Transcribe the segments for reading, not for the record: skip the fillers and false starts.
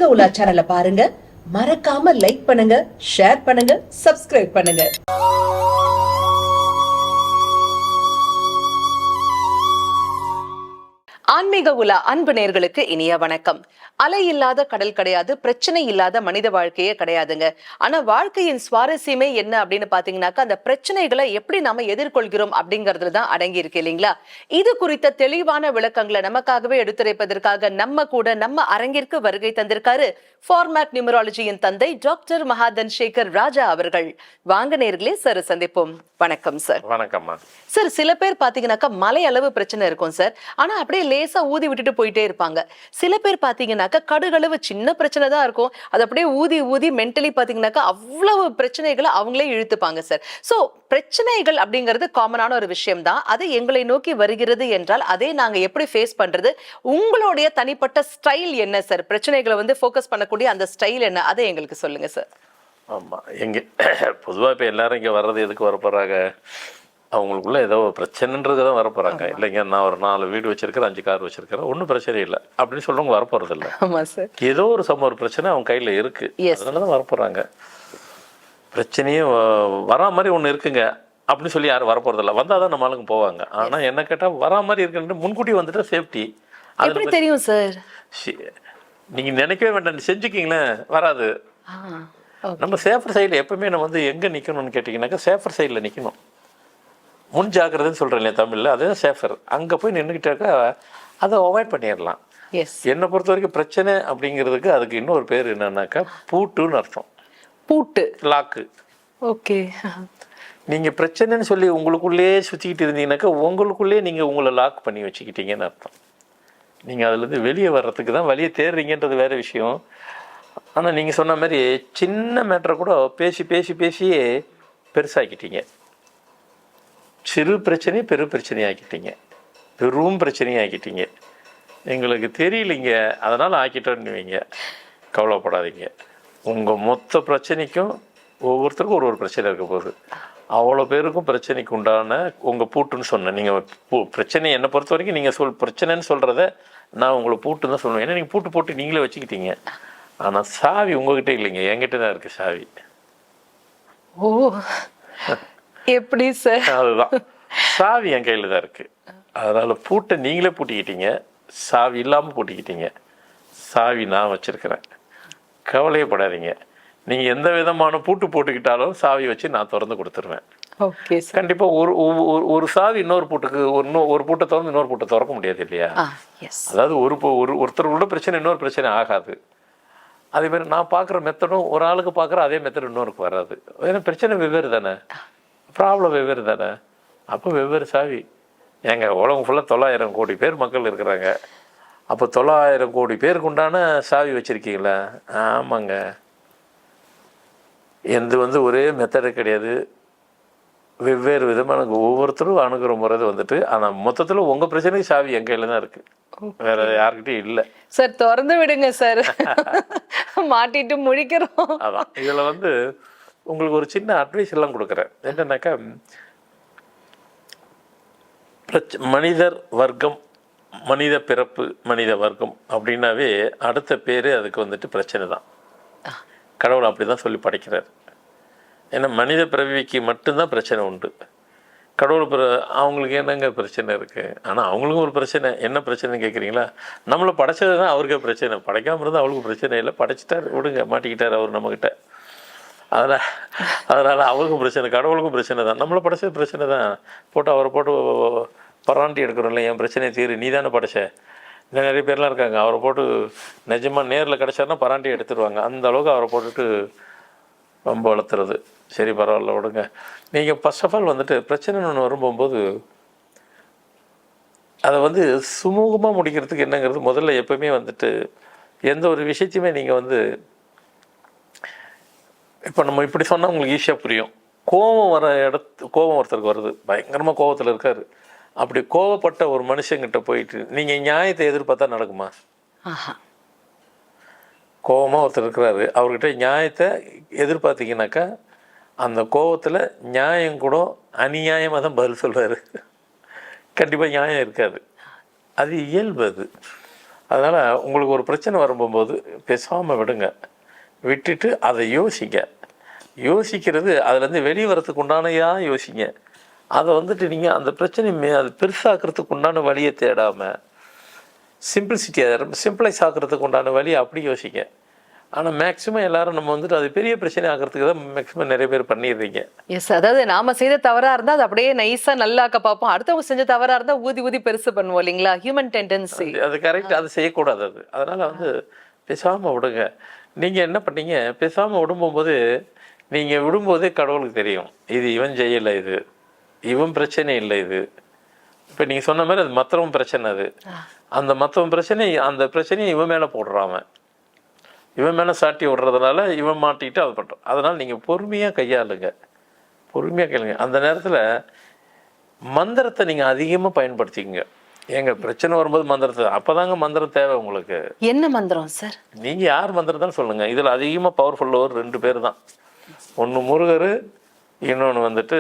ஆன்மீக உலா சேனலை பாருங்க, மறக்காம லைக் பண்ணுங்க, ஷேர் பண்ணுங்க, சப்ஸ்கிரைப் பண்ணுங்க. ஆன்மீக உலா அன்பு நேர்களுக்கு இனிய வணக்கம். அலை இல்லாத கடல் கிடையாது, பிரச்சனை இல்லாத மனித வாழ்க்கையே கிடையாதுங்க. ஆனா வாழ்க்கையின் சுவாரஸ்யமே என்ன அப்படின்னு பாத்தீங்கன்னாக்கா, அந்த பிரச்சனைகளை எப்படி நாம எதிர்கொள்கிறோம் அப்படிங்கறதுல தான் அடங்கி இருக்கு இல்லைங்களா? இது குறித்த தெளிவான விளக்கங்களை நமக்காகவே எடுத்துரைப்பதற்காக நம்ம அரங்கிற்கு வருகை தந்திருக்காரு ஃபார்மேட் நியூமராலஜியின் தந்தை டாக்டர் மகாதன் சேகர் ராஜா அவர்கள். வாங்க நேர்களே, சார் சந்திப்போம். வணக்கம் சார். வணக்கம்மா. சார், சில பேர் பாத்தீங்கன்னாக்கா மலை அளவு பிரச்சனை இருக்கும் சார், ஆனா அப்படியே லேசா ஊதி விட்டுட்டு போயிட்டே இருப்பாங்க. சில பேர் பாத்தீங்கன்னாக்கா கடுகளவு சின்ன பிரச்சனை தான் இருக்கும், அது அப்படியே ஊதி ஊதி மென்டலி பாத்தீங்கன்னாக்கா அவ்வளவு பிரச்சனைகளை அவங்களே இழுத்துப்பாங்க சார். சோ பிரச்சனைகள் அப்படிங்கிறது காமனான ஒரு விஷயம் தான். அது எங்களை நோக்கி வருகிறது என்றால் அதை நாங்க எப்படி ஃபேஸ் பண்றது? உங்களுடைய தனிப்பட்ட ஸ்டைல் என்ன சார்? பிரச்சனைகளை வந்து ஃபோக்கஸ் பண்ணக்கூடிய அந்த ஸ்டைல் என்ன, அதை எங்களுக்கு சொல்லுங்க சார். ஆமாம், எங்கே பொதுவாக இப்போ எல்லாரும் இங்கே வர்றது எதுக்கு வரப்போகிறாங்க? அவங்களுக்குள்ள ஏதோ பிரச்சனைன்றது தான் வரப்போகிறாங்க. இல்லைங்க, நான் ஒரு 4 வீடு வச்சிருக்கிறேன், 5 கார் வச்சிருக்கிறேன், ஒன்றும் பிரச்சனை இல்லை அப்படின்னு சொல்கிறவங்க வரப்போகிறது இல்லை. ஆமாம் சார். ஏதோ ஒரு பிரச்சனை அவங்க கையில் இருக்குது, அதனால தான் வரப்போகிறாங்க. பிரச்சனையும் வரா மாதிரி ஒன்று இருக்குங்க அப்படின்னு சொல்லி யாரும் வரப்போகிறதில்ல. வந்தால் தான் நம்ம ஆளுங்க போவாங்க. ஆனால் என்ன கேட்டால் வரா மாதிரி இருக்குன்னு முன்கூட்டி வந்துட்டு சேஃப்டி. அது தெரியும் சார். நீங்கள் நினைக்கவே வேண்டாம், செஞ்சுக்கிங்களேன், வராது. நம்ம சேஃபர் சைடில் எப்பவுமே நம்ம வந்து எங்கே நிற்கணும்னு கேட்டிங்கனாக்கா, சேஃபர் சைடில் நிற்கணும். முன் ஜாக்கிரதைன்னு சொல்கிறேன் இல்லையா தமிழில், அதுதான் சேஃபர். அங்கே போய் நின்றுக்கிட்டாக்கா அதை அவாய்ட் பண்ணிடலாம். என்னை பொறுத்த வரைக்கும் பிரச்சனை அப்படிங்கிறதுக்கு அதுக்கு இன்னொரு பேர் என்னன்னாக்கா பூட்டுன்னு அர்த்தம். பூட்டு, லாக்கு. ஓகே. நீங்கள் பிரச்சனைன்னு சொல்லி உங்களுக்குள்ளேயே சுற்றிக்கிட்டு இருந்தீங்கன்னாக்கா உங்களுக்குள்ளேயே நீங்கள் உங்களை லாக் பண்ணி வச்சுக்கிட்டீங்கன்னு அர்த்தம். நீங்கள் அதுலேருந்து வெளியே வர்றதுக்கு தான் வழியை தேடுறீங்கன்றது வேறு விஷயம். ஆனால் நீங்கள் சொன்ன மாதிரி சின்ன மேட்டரை கூட பேசியே பெருசாக்கிட்டீங்க. சிறு பிரச்சனையை பிரச்சனையாக்கிட்டீங்க, பெரும் பிரச்சனையாக்கிட்டீங்க. எங்களுக்கு தெரியலிங்க, அதனால் ஆக்கிட்டோன்னு வைங்க, கவலைப்படாதீங்க. உங்கள் மொத்த பிரச்சனைக்கும் ஒவ்வொருத்தருக்கும் ஒரு பிரச்சனை இருக்க போகுது. அவ்வளோ பேருக்கும் பிரச்சனைக்கு உண்டான உங்கள் பூட்டுன்னு சொன்னேன். நீங்கள் பிரச்சனை என்னை பொறுத்த வரைக்கும் நீங்கள் பிரச்சனைன்னு சொல்கிறத நான் உங்களை பூட்டுன்னு தான் சொல்லுவேன். ஏன்னா நீங்கள் பூட்டு போட்டு நீங்களே வச்சுக்கிட்டீங்க. ஆனால் சாவி உங்ககிட்ட இல்லைங்க, என்கிட்ட தான் இருக்குது சாவி. ஓ, எப்படி சார்? அதுதான், சாவி என் கையில் தான் இருக்குது. அதனால் பூட்டை நீங்களே பூட்டிக்கிட்டீங்க, சாவி இல்லாமல் பூட்டிக்கிட்டீங்க. சாவி நான் வச்சுருக்கிறேன், கவலையே படாதீங்க. நீங்கள் எந்த விதமான பூட்டு போட்டுக்கிட்டாலும் சாவி வச்சு நான் திறந்து கொடுத்துருவேன். Okay sir. கண்டிப்பாக ஒரு சாவி இன்னொரு பூட்டுக்கு ஒரு பூட்டை திறந்து இன்னொரு பூட்டை திறக்க முடியாது இல்லையா? அதாவது ஒருத்தருக்குள்ள பிரச்சனை இன்னொரு பிரச்சனை ஆகாது. அதேமாதிரி நான் பார்க்குற மெத்தடும் ஒரு ஆளுக்கு பார்க்குற அதே மெத்தட் இன்னொருக்கு வராது. ஏன்னா பிரச்சனை வெவ்வேறு தானே, ப்ராப்ளம் வெவ்வேறு தானே. அப்போ வெவ்வேறு சாவி. ஏங்க, உலகம் ஃபுல்லாக 900 கோடி பேர் மக்கள் இருக்கிறாங்க. அப்போ 900 கோடி பேருக்கு உண்டான சாவி வச்சுருக்கீங்களா? ஆமாங்க. எந்த வந்து ஒரே மெத்தடு கிடையாது, வெவ்வேறு விதமான ஒவ்வொருத்தரும் அணுகிற முறை வந்துட்டு. ஆனால் மொத்தத்தில் உங்கள் பிரச்சனைக்கு சாவி என் கையில் தான் இருக்குது, வேற யாருக்கிட்டையும் இல்லை சார். திறந்து விடுங்க சார், மாட்டிட்டு முழிக்கிறோம். அதான் இதில் வந்து உங்களுக்கு ஒரு சின்ன அட்வைஸ் எல்லாம் கொடுக்குறேன். என்னன்னாக்கா, மனிதர் வர்க்கம், மனித பிறப்பு, மனித வர்க்கம் அப்படின்னாவே அடுத்த பேர் அதுக்கு வந்துட்டு பிரச்சனை தான். கடவுள் அப்படி தான் சொல்லி படைக்கிறார். ஏன்னா மனித பிறவிக்கு மட்டும்தான் பிரச்சனை உண்டு. கடவுள் அவங்களுக்கு என்னங்க பிரச்சனை இருக்குது? ஆனால் அவங்களுக்கும் ஒரு பிரச்சனை. என்ன பிரச்சனைன்னு கேட்குறீங்களா? நம்மளை படைச்சது தான் அவருக்கே பிரச்சனை. படைக்காமல் இருந்தால் அவளுக்கு பிரச்சனை இல்லை, படைச்சிட்டார் விடுங்க, மாட்டிக்கிட்டார் அவர் நம்மக்கிட்ட. அதனால் அவருக்கும் பிரச்சனை, கடவுளுக்கும் பிரச்சனை தான். நம்மளை படைச்சது பிரச்சனை தான். அவரை போட்டு பராண்டி எடுக்கிறோம்ல, என் பிரச்சனையை தீரு, நீ தானே படைச்ச. இன்னும் நிறைய பேர்லாம் இருக்காங்க, அவரை போட்டு நிஜமாக நேரில் கிடச்சாருன்னா பராண்டி எடுத்துருவாங்க. அந்த அளவுக்கு அவரை போட்டுட்டு ரொம்ப வளர்த்துறது. சரி, பரவாயில்ல விடுங்க. நீங்கள் ஃபர்ஸ்ட் ஆஃப் ஆல் வந்துட்டு பிரச்சனைன்னு ஒன்று வரும்போது அதை வந்து சுமூகமாக முடிக்கிறதுக்கு என்னங்கிறது முதல்ல எப்பவுமே வந்துட்டு எந்த ஒரு விஷயத்தையுமே நீங்கள் வந்து இப்போ நம்ம இப்படி சொன்னால் உங்களுக்கு ஈஸியாக புரியும். கோபம் ஒருத்தருக்கு வருது, பயங்கரமாக கோபத்தில் இருக்கார். அப்படி கோபப்பட்ட ஒரு மனுஷங்கிட்ட போயிட்டு நீங்கள் நியாயத்தை எதிர்பார்த்தா நடக்குமா? கோபமாக ஒருத்தர் இருக்கிறாரு, அவர்கிட்ட நியாயத்தை எதிர்பார்த்தீங்கன்னாக்கா அந்த கோபத்தில் நியாயம் கூட அநியாயமாக தான் பதில் சொல்வார். கண்டிப்பாக நியாயம் இருக்காது. அது இயல்பு. அதனால் உங்களுக்கு ஒரு பிரச்சனை வரும்போது பேசாமல் விடுங்க, விட்டுட்டு அதை யோசிங்க. யோசிக்கிறது அதுலேருந்து வெளியே வரத்துக்கு உண்டானையா யோசிங்க. அதை வந்துட்டு நீங்கள் அந்த பிரச்சனை அது பெருசாக்கிறதுக்கு உண்டான வழியை தேடாமல் சிம்பிளிசிட்டியாக சிம்பிளைஸ் ஆக்கிறதுக்கு உண்டான வழியை அப்படி யோசிங்க. ஆனால் மேக்ஸிமம் எல்லாரும் நம்ம வந்துட்டு அது பெரிய பிரச்சனை ஆகிறதுக்கு தான் மேக்ஸிமம் நிறைய பேர் பண்ணிடுறீங்க. எஸ், அதாவது நாம செய்த தவறா இருந்தா அது அப்படியே நைஸா நல்லாக்க பார்ப்போம், அடுத்தவங்க செஞ்ச தவறா இருந்தா ஊதி ஊதி பெருசு பண்ணுவோம் இல்லைங்களா, ஹியூமன் டெண்டன்சி. அது கரெக்ட், அது செய்யக்கூடாது. அது அதனால் வந்து பேசாமல் விடுங்க. நீங்கள் என்ன பண்ணீங்க, பேசாமல் விடும்போது நீங்கள் விடும்போதே கடவுளுக்கு தெரியும் இது இவன் செய்யலை, இது இவன் பிரச்சனை இல்லை, இது இப்போ நீங்கள் சொன்ன மாதிரி அது மற்றவன் பிரச்சனை. அது அந்த மற்றவன் பிரச்சனை, அந்த பிரச்சனையை இவன் மேலே போடுறாம, இவன் மேலே சாட்டி விடுறதுனால இவன் மாட்டிக்கிட்டு அது பண்ணுறான். அதனால் நீங்கள் பொறுமையாக கையாளுங்க, பொறுமையாக கையாளுங்க. அந்த நேரத்தில் மந்திரத்தை நீங்கள் அதிகமாக பயன்படுத்திக்கங்க. ஏங்க பிரச்சனை வரும்போது மந்திரத்தை, அப்போதாங்க மந்திரம் தேவை உங்களுக்கு. என்ன மந்திரம் சார்? நீங்கள் யார் மந்திரம் தான் சொல்லுங்கள். இதில் அதிகமாக பவர்ஃபுல்லாக ஒரு 2 பேர் தான். ஒன்று முருகர், இன்னொன்று வந்துட்டு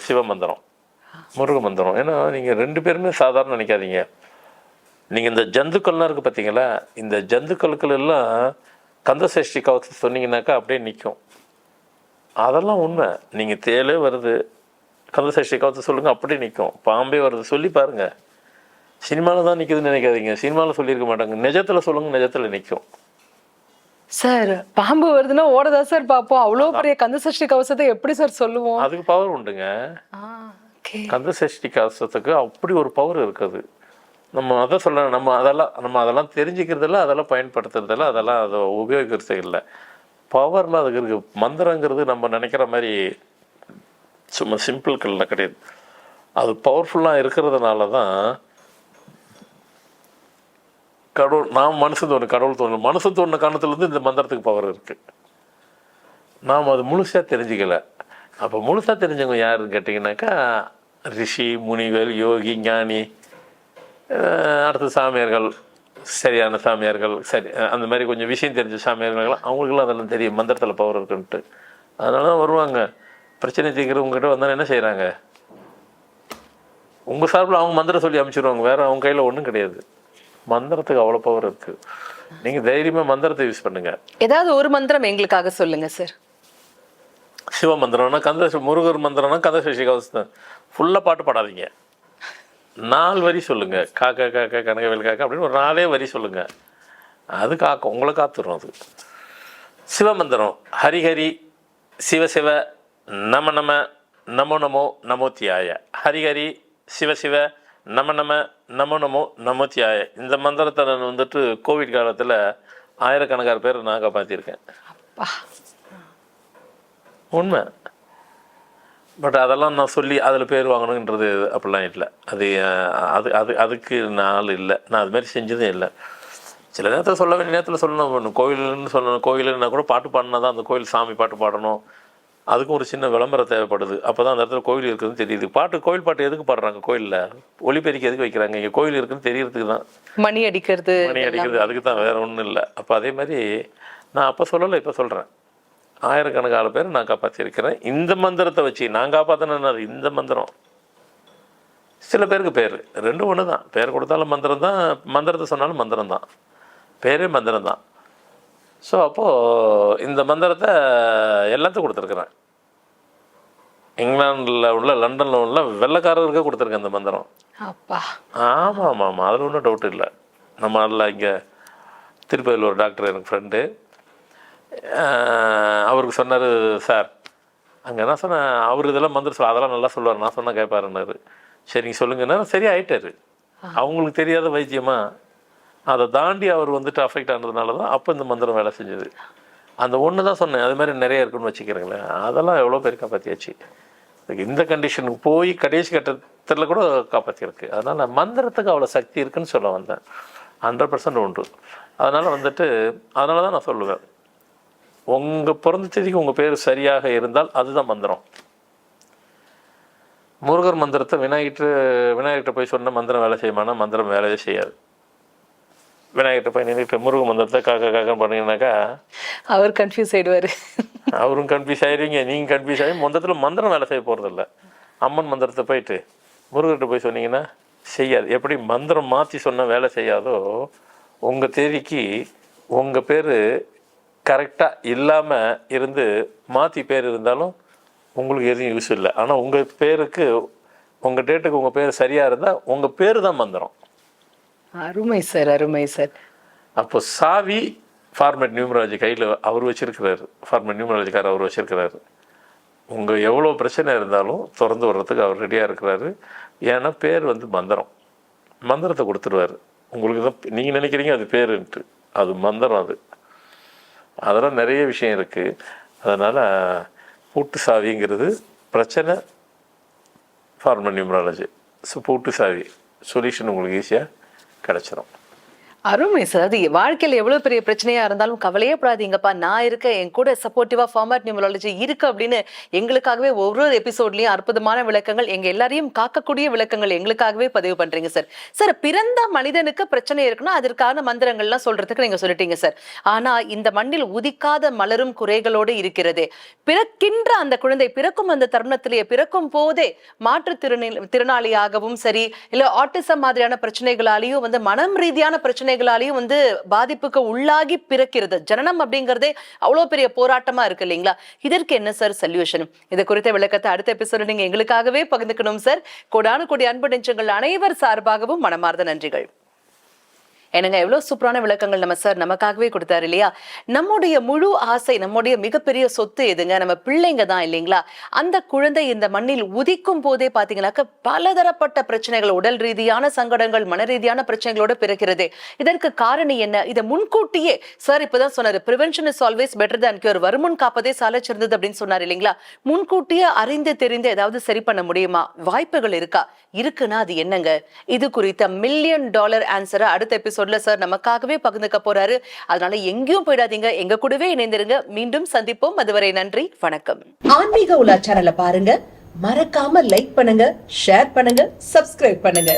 சிவமந்திரம், முருக மந்திரம். ஏன்னா நீங்கள் 2 பேருமே சாதாரண நினைக்காதீங்க. நீங்கள் இந்த ஜந்துக்கள்லாம் இருக்குது பார்த்தீங்களா, இந்த ஜந்துக்களுக்கள் எல்லாம் கந்தசஷ்டி கவசத்தை சொன்னீங்கன்னாக்கா அப்படியே நிற்கும். அதெல்லாம் உண்மை. நீங்கள் தேலே வருது, கந்தசஷ்டி கவசத்தை சொல்லுங்கள், அப்படியே நிற்கும். பாம்பே வருது சொல்லி பாருங்கள். சினிமாவில் தான் நிற்குதுன்னு நினைக்காதீங்க, சினிமாவில் சொல்லியிருக்க மாட்டாங்க. நிஜத்தில் சொல்லுங்கள், நிஜத்தில் நிற்கும். சார் பாம்பு வருதுன்னா ஓடதா சார் பார்ப்போம், அவ்வளோ பெரிய கந்தசஷ்டி கவசத்தை எப்படி சார் சொல்லுவோம்? அதுக்கு பவர் உண்டுங்க. கந்தசஷ்டி கவசத்துக்கு அப்படி ஒரு பவர் இருக்குது. நம்ம அதை சொல்ல, நம்ம அதெல்லாம் தெரிஞ்சுக்கிறதில்ல, அதெல்லாம் பயன்படுத்துறதில்ல, அதெல்லாம் அதை உபயோகிக்கிறது இல்லை. பவர்லாம் அதுக்கு இருக்குது. மந்திரங்கிறது நம்ம நினைக்கிற மாதிரி சும்மா சிம்பிள்கள்லாம் கிடையாது. அது பவர்ஃபுல்லாக இருக்கிறதுனால தான் கடவுள், நாம் மனுஷன் தோணும், கடவுள் தோணும். மனுஷன் தோணுன காரணத்துலேருந்து இந்த மந்திரத்துக்கு பவர் இருக்குது. நாம் அது முழுசாக தெரிஞ்சுக்கல. அப்போ முழுசாக தெரிஞ்சவங்க யாருன்னு கேட்டிங்கனாக்கா ரிஷி, முனிகள், யோகி, ஞானி, அடுத்த சாமியார்கள், சரியான சாமியார்கள், சரி அந்த மாதிரி கொஞ்சம் விஷயம் தெரிஞ்ச சாமியார்கள்லாம், அவங்களுக்குலாம் அதெல்லாம் தெரியும் மந்திரத்தில் பவர் இருக்குன்ட்டு. அதனால தான் வருவாங்க. பிரச்சனை தீர்க்கிறவங்ககிட்ட வந்தால் என்ன செய்கிறாங்க, உங்கள் சார்பில் அவங்க மந்திரம் சொல்லி அனுப்பிச்சிடுவாங்க. வேறு அவங்க கையில் ஒன்றும் கிடையாது. மந்திரத்துக்கு அவ்வளோ பவர் இருக்குது. நீங்கள் தைரியமாக மந்திரத்தை யூஸ் பண்ணுங்கள். ஏதாவது ஒரு மந்திரம் எங்களுக்காக சொல்லுங்கள் சார். சிவ மந்திரம்னா முருகர் மந்திரம்னா கந்தசஷ்டி கவசம் ஃபுல்லாக பாட்டு பாடாதீங்க. 4 வரி சொல்லுங்கள். காக்கா காக்கா கனகவேல் காக்கா அப்படின்னு ஒரு 4 வரி சொல்லுங்கள். அது காக்கும், உங்களை காத்துரும். அது சிவமந்திரம் ஹரிஹரி சிவசிவ நம நம நமோ நமோ நமோத்தியாய. ஹரிஹரி சிவசிவ நம நம நமோ நமோ நமோத்தியாய. இந்த மந்திரத்தை நான் வந்துட்டு கோவிட் காலத்தில் ஆயிரக்கணக்கான பேர் நான் காப்பாற்றிருக்கேன். உண்மை. பட் அதெல்லாம் நான் சொல்லி அதில் பேர் வாங்கணுன்றது அப்படிலாம் இல்லை. அது அது அது அதுக்கு நாள் இல்லை. நான் அதுமாதிரி செஞ்சதும் இல்லை. சில நேரத்தில் சொல்ல வேண்டிய நேரத்தில் சொல்லணும். கோவில்னு சொல்லணும், கோவிலுன்னா கூட பாட்டு பாடினா தான் அந்த கோவில் சாமி பாட்டு பாடணும். அதுக்கும் ஒரு சின்ன விளம்பரம் தேவைப்படுது. அப்போ தான் அந்த இடத்துல கோவில் இருக்குதுன்னு தெரியுது. கோவில் பாட்டு எதுக்கு பாடுறாங்க கோயிலில்? ஒலிபெருக்கி எதுக்கு வைக்கிறாங்க? இங்கே கோவில் இருக்குதுன்னு தெரியறதுக்கு தான். மணி அடிக்கிறது அதுக்கு தான், வேறு ஒன்றும் இல்லை. அப்போ அதே மாதிரி நான் அப்போ சொல்லலை, இப்போ சொல்கிறேன். ஆயிரக்கணக்கான பேர் நான் காப்பாற்றிருக்கிறேன் இந்த மந்திரத்தை வச்சு. நான் காப்பாற்றினேன்னு அது இந்த மந்திரம். சில பேருக்கு பேர் 2 ஒன்று தான். பேர் கொடுத்தாலும் மந்திரம் தான், மந்திரத்தை சொன்னாலும் மந்திரம் தான், பேரே மந்திரம் தான். ஸோ அப்போது இந்த மந்திரத்தை எல்லாத்துக்கும் கொடுத்துருக்குறேன். இங்கிலாண்டில் உள்ள, லண்டனில் உள்ள வெள்ளைக்காரருக்கு கொடுத்துருக்கேன் இந்த மந்திரம். ஆமாம் ஆமாம் ஆமாம், அதில் ஒன்றும் டவுட் இல்லை. நம்ம அதில் இங்கே திருப்பதியில் ஒரு டாக்டர் எனக்கு ஃப்ரெண்டு, அவருக்கு சொன்னார், சார் அங்கே என்ன சொன்னேன், அவர் இதெல்லாம் மந்திரம் அதெல்லாம் நல்லா சொல்லுவார், நான் சொன்னால் கேட்பாருன்னாரு. சரிங்க சொல்லுங்கன்னா சரி ஆகிட்டார். அவங்களுக்கு தெரியாத வைத்தியமா அதை தாண்டி அவர் வந்துட்டு அஃபெக்ட் ஆனதுனால தான் அப்போ இந்த மந்திரம் வேலை செஞ்சது. அந்த ஒன்று தான் சொன்னேன். அது மாதிரி நிறைய இருக்குன்னு வச்சுக்கிறீங்களேன். அதெல்லாம் எவ்வளோ பேர் காப்பாற்றியாச்சு. இந்த கண்டிஷனுக்கு போய் கடைசி கட்டத்தில் கூட காப்பாற்றிருக்கு. அதனால் மந்திரத்துக்கு அவ்வளோ சக்தி இருக்குன்னு சொல்ல வந்தேன். 100% உண்டு. அதனால் வந்துட்டு அதனால தான் நான் சொல்லுவேன், உங்கள் பிறந்த தேதிக்கு உங்கள் பேர் சரியாக இருந்தால் அதுதான் மந்திரம். முருகர் மந்திரத்தை விநாயகர்கிட்ட போய் சொன்ன மந்திரம் வேலை செய்யுமானா மந்திரம் வேலையே செய்யாது. விநாயகர்கிட்ட போய் நின்றுட்டு முருக மந்திரத்தை காக்கா காக்கன்னு பண்ணீங்கன்னாக்கா அவர் கன்ஃபியூஸ் ஆகிடுவார். அவரும் கன்ஃபியூஸ் ஆகிடுவீங்க, நீங்கள் கன்ஃபியூஸ் ஆகி மொத்தத்தில் மந்திரம் வேலை செய்ய போகிறதில்ல. அம்மன் மந்திரத்தை போயிட்டு முருகர்கிட்ட போய் சொன்னீங்கன்னா செய்யாது. எப்படி மந்திரம் மாற்றி சொன்னால் வேலை செய்யாதோ, உங்கள் தேதிக்கு உங்கள் பேர் கரெக்டாக இல்லாமல் இருந்து மாற்றி பேர் இருந்தாலும் உங்களுக்கு எதுவும் யூஸ் இல்லை. ஆனால் உங்கள் பேருக்கு உங்கள் டேட்டுக்கு உங்கள் பேர் சரியாக இருந்தால் உங்கள் பேர் தான் மந்திரம். அருமை சார், அருமை சார். அப்போ சாவி ஃபார்மேட் நியூமராலஜி கையில் அவர் வச்சுருக்கிறாரு, ஃபார்மேட் நியூமராலஜிக்காரர் அவர் வச்சுருக்கிறாரு. உங்கள் எவ்வளோ பிரச்சனை இருந்தாலும் திறந்து வர்றதுக்கு அவர் ரெடியாக இருக்கிறாரு. ஏன்னா பேர் வந்து மந்திரம், மந்திரத்தை கொடுத்துருவார். உங்களுக்கு தான் நீங்கள் நினைக்கிறீங்க அது பேருன்ட்டு, அது மந்திரம். அதெல்லாம் நிறைய விஷயம் இருக்குது. அதனால் பூட்டு சாவிங்கிறது பிரச்சனை ஃபார்மல் நியூமராலஜி. ஸோ பூட்டு சாவி சொல்யூஷன் உங்களுக்கு ஈஸியாக கிடச்சிரும். அருமை சார். அது வாழ்க்கையில் எவ்வளவு பெரிய பிரச்சனையா இருந்தாலும் கவலையே படாதீங்கப்பா, நான் இருக்க, என் கூட சப்போர்ட்டிவா ஃபார்மேட் நியூமராலஜி இருக்கு அப்படின்னு எங்களுக்காகவே ஒவ்வொரு எபிசோட்லயும் அற்புதமான விளக்கங்கள், எங்க எல்லாரையும் காக்கக்கூடிய விளக்கங்கள் எங்களுக்காகவே பதிவு பண்றீங்க சார். சார், பிறந்த மனிதனுக்கு பிரச்சனை இருக்குன்னா அதற்கான மந்திரங்கள்லாம் சொல்றதுக்கு நீங்க சொல்லிட்டீங்க சார். ஆனா இந்த மண்ணில் உதிக்காத மலரும் குறைகளோடு இருக்கிறதே, பிறக்கின்ற அந்த குழந்தை பிறக்கும் அந்த தருணத்திலேயே, பிறக்கும் போதே மாற்றுத்திறனாளியாகவும் சரி, இல்ல ஆட்டிசம் மாதிரியான பிரச்சனைகளாலேயும் வந்து மனம் ரீதியான பிரச்சனைகளாலையும் வந்து பாதிப்புக்கு உள்ளாகி பிறக்கிறது. ஜனனம் அப்படிங்கறதே அவ்வளவு பெரிய போராட்டமா இருக்கு இல்லைங்களா? இதற்கு என்ன சார் சொல்யூஷன்? இது குறித்த விளக்கத்தை அடுத்த எபிசோட நீங்க எங்களுக்காகவே பகிர்ந்துக்கணும் சார். கோடானு கோடி அன்பு நெஞ்சங்கள் அனைவர் சார்பாகவும் மனமார்ந்த நன்றிகள். என்னங்க, எவ்வளவு சூப்பரான விளக்கங்கள் நம்ம சார் நமக்காகவே கொடுத்தாரு இல்லையா? நம்முடைய முழு ஆசை, நம்முடைய மிகப்பெரிய சொத்து எதுங்க? நம்ம பிள்ளைங்க தான் இல்லைங்களா? அந்த குழந்தை இந்த மண்ணில் உதிக்கும் போதே பாத்தீங்கன்னாக்க பலதரப்பட்ட பிரச்சனைகள், உடல் ரீதியான சங்கடங்கள், மன ரீதியான பிரச்சனைகளோட பிறக்கிறது. இதற்கு காரணம் என்ன? இதை முன்கூட்டியே சார் இப்பதான் சொன்னாரு, prevention is always better than cure, வருமுன் காப்பதே சால சிறந்தது அப்படின்னு சொன்னார் இல்லைங்களா? முன்கூட்டியே அறிந்து தெரிந்து ஏதாவது சரி பண்ண முடியுமா? வாய்ப்புகள் இருக்கா? இருக்குன்னா அது என்னங்க? இது குறித்த $1 மில்லியன் ஆன்சரை அடுத்த எபிசோட் சார் நமக்காகவே பகிர்ந்துக்க போறாரு. அதனால எங்கேயும் போயிடாதீங்க, எங்க கூடவே இணைந்திருங்க. மீண்டும் சந்திப்போம். அதுவரை நன்றி, வணக்கம். ஆன்மீக உலா சேனலை பாருங்க, மறக்காம லைக் பண்ணுங்க, ஷேர் பண்ணுங்க, சப்ஸ்கிரைப் பண்ணுங்க.